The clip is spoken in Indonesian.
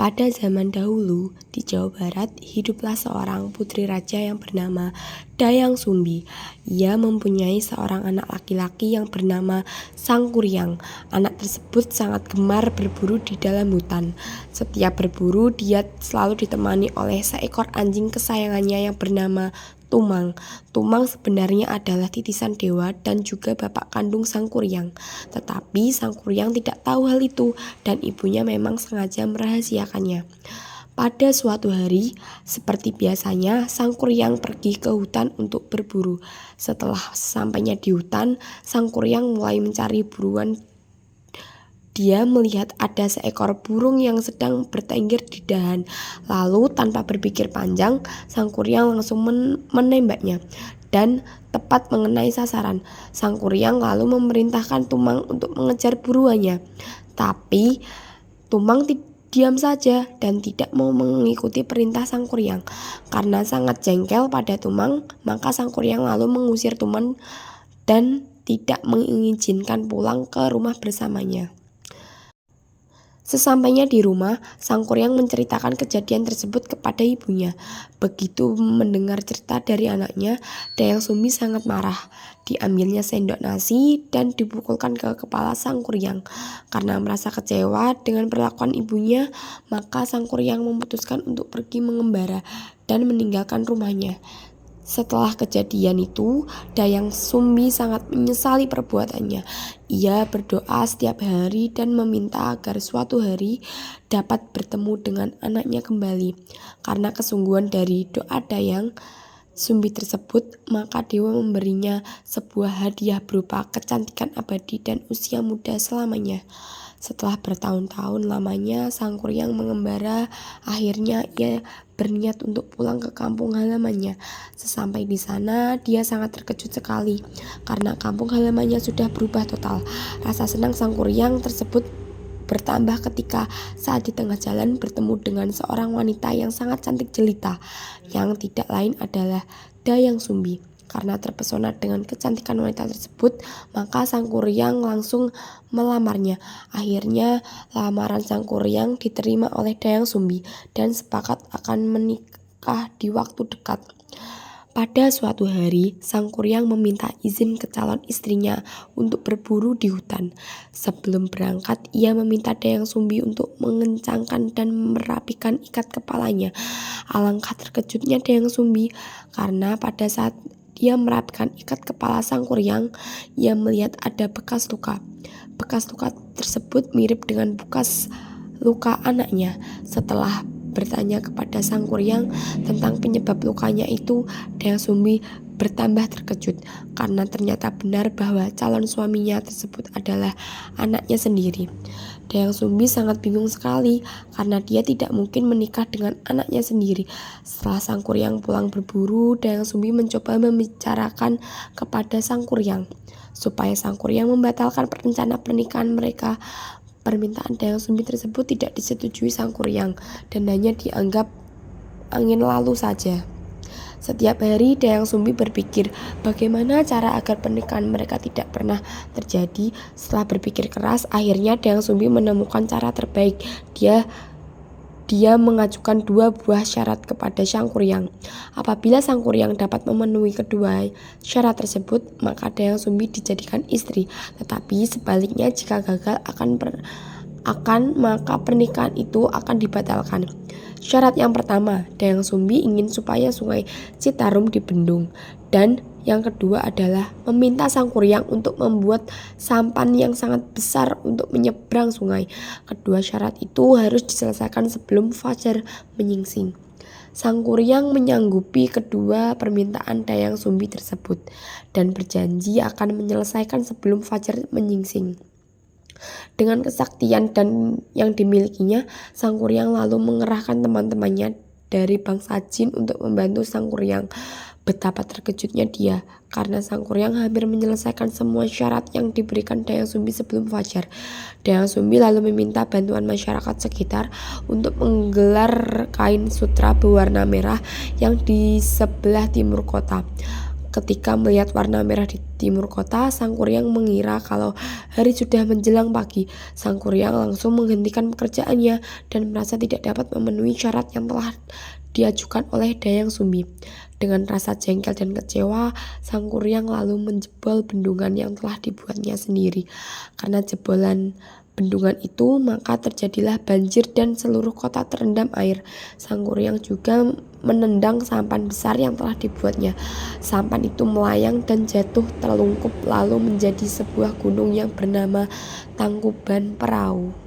Pada zaman dahulu, di Jawa Barat, hiduplah seorang putri raja yang bernama Dayang Sumbi. Ia mempunyai seorang anak laki-laki yang bernama Sangkuriang. Anak tersebut sangat gemar berburu di dalam hutan. Setiap berburu, dia selalu ditemani oleh seekor anjing kesayangannya yang bernama Tumang. Tumang sebenarnya adalah titisan dewa dan juga bapak kandung Sangkuriang. Tetapi Sangkuriang tidak tahu hal itu dan ibunya memang sengaja merahasiakannya. Pada suatu hari, seperti biasanya, Sangkuriang pergi ke hutan untuk berburu. Setelah sampainya di hutan, Sangkuriang mulai mencari buruan. Dia melihat ada seekor burung yang sedang bertengger di dahan. Lalu tanpa berpikir panjang, Sangkuriang langsung menembaknya dan tepat mengenai sasaran. Sangkuriang lalu memerintahkan Tumang untuk mengejar buruannya. Tapi Tumang diam saja dan tidak mau mengikuti perintah Sangkuriang. Karena sangat jengkel pada Tumang, maka Sangkuriang lalu mengusir Tumang dan tidak mengizinkan pulang ke rumah bersamanya. Sesampainya di rumah, Sangkuriang menceritakan kejadian tersebut kepada ibunya. Begitu mendengar cerita dari anaknya, Dayang Sumbi sangat marah. Diambilnya sendok nasi dan dipukulkan ke kepala Sangkuriang. Karena merasa kecewa dengan perlakuan ibunya, maka Sangkuriang memutuskan untuk pergi mengembara dan meninggalkan rumahnya. Setelah kejadian itu, Dayang Sumbi sangat menyesali perbuatannya. Ia berdoa setiap hari dan meminta agar suatu hari dapat bertemu dengan anaknya kembali. Karena kesungguhan dari doa Dayang Sumbi tersebut, maka dewa memberinya sebuah hadiah berupa kecantikan abadi dan usia muda selamanya. Setelah bertahun-tahun lamanya Sangkuriang mengembara, akhirnya ia berniat untuk pulang ke kampung halamannya. Sesampai di sana, dia sangat terkejut sekali karena kampung halamannya sudah berubah total. Rasa senang Sangkuriang tersebut bertambah ketika saat di tengah jalan bertemu dengan seorang wanita yang sangat cantik jelita, yang tidak lain adalah Dayang Sumbi. Karena terpesona dengan kecantikan wanita tersebut, maka Sangkuriang langsung melamarnya. Akhirnya lamaran Sangkuriang diterima oleh Dayang Sumbi dan sepakat akan menikah di waktu dekat. Pada suatu hari, Sangkuriang meminta izin ke calon istrinya untuk berburu di hutan. Sebelum berangkat, ia meminta Dayang Sumbi untuk mengencangkan dan merapikan ikat kepalanya. Alangkah terkejutnya Dayang Sumbi karena pada saat dia merapikan ikat kepala Sangkuriang, ia melihat ada bekas luka. Bekas luka tersebut mirip dengan bekas luka anaknya. Setelah bertanya kepada Sangkuriang tentang penyebab lukanya itu, Dayang Sumbi bertambah terkejut karena ternyata benar bahwa calon suaminya tersebut adalah anaknya sendiri. Dayang Sumbi sangat bingung sekali karena dia tidak mungkin menikah dengan anaknya sendiri. Setelah Sangkuriang pulang berburu, Dayang Sumbi mencoba membicarakan kepada Sangkuriang supaya Sangkuriang membatalkan rencana pernikahan mereka. Permintaan Dayang Sumbi tersebut tidak disetujui Sangkuriang dan hanya dianggap angin lalu saja. Setiap hari Dayang Sumbi berpikir bagaimana cara agar pernikahan mereka tidak pernah terjadi. Setelah berpikir keras, akhirnya Dayang Sumbi menemukan cara terbaik. Dia mengajukan 2 buah syarat kepada Sangkuriang. Apabila Sangkuriang dapat memenuhi kedua syarat tersebut, maka Dayang Sumbi dijadikan istri. Tetapi sebaliknya jika gagal maka pernikahan itu akan dibatalkan. Syarat yang pertama, Dayang Sumbi ingin supaya sungai Citarum dibendung. Dan yang kedua adalah meminta Sangkuriang untuk membuat sampan yang sangat besar untuk menyeberang sungai. Kedua syarat itu harus diselesaikan sebelum fajar menyingsing. Sangkuriang menyanggupi kedua permintaan Dayang Sumbi tersebut dan berjanji akan menyelesaikan sebelum fajar menyingsing. Dengan kesaktian dan yang dimilikinya, Sangkuriang lalu mengerahkan teman-temannya dari bangsa jin untuk membantu Sangkuriang. Betapa terkejutnya dia karena Sangkuriang hampir menyelesaikan semua syarat yang diberikan Dayang Sumbi sebelum fajar. Dayang Sumbi lalu meminta bantuan masyarakat sekitar untuk menggelar kain sutra berwarna merah yang di sebelah timur kota. Ketika melihat warna merah di timur kota, Sang Kuryang mengira kalau hari sudah menjelang pagi. Sang Kuryang langsung menghentikan pekerjaannya dan merasa tidak dapat memenuhi syarat yang telah diajukan oleh Dayang Sumbi. Dengan rasa jengkel dan kecewa, Sang Kuryang lalu menjebol bendungan yang telah dibuatnya sendiri. Karena jebolan bendungan itu, maka terjadilah banjir dan seluruh kota terendam air. Sang Kuryang juga menendang sampan besar yang telah dibuatnya. Sampan itu melayang dan jatuh terlungkup lalu menjadi sebuah gunung yang bernama Tangkuban Perahu.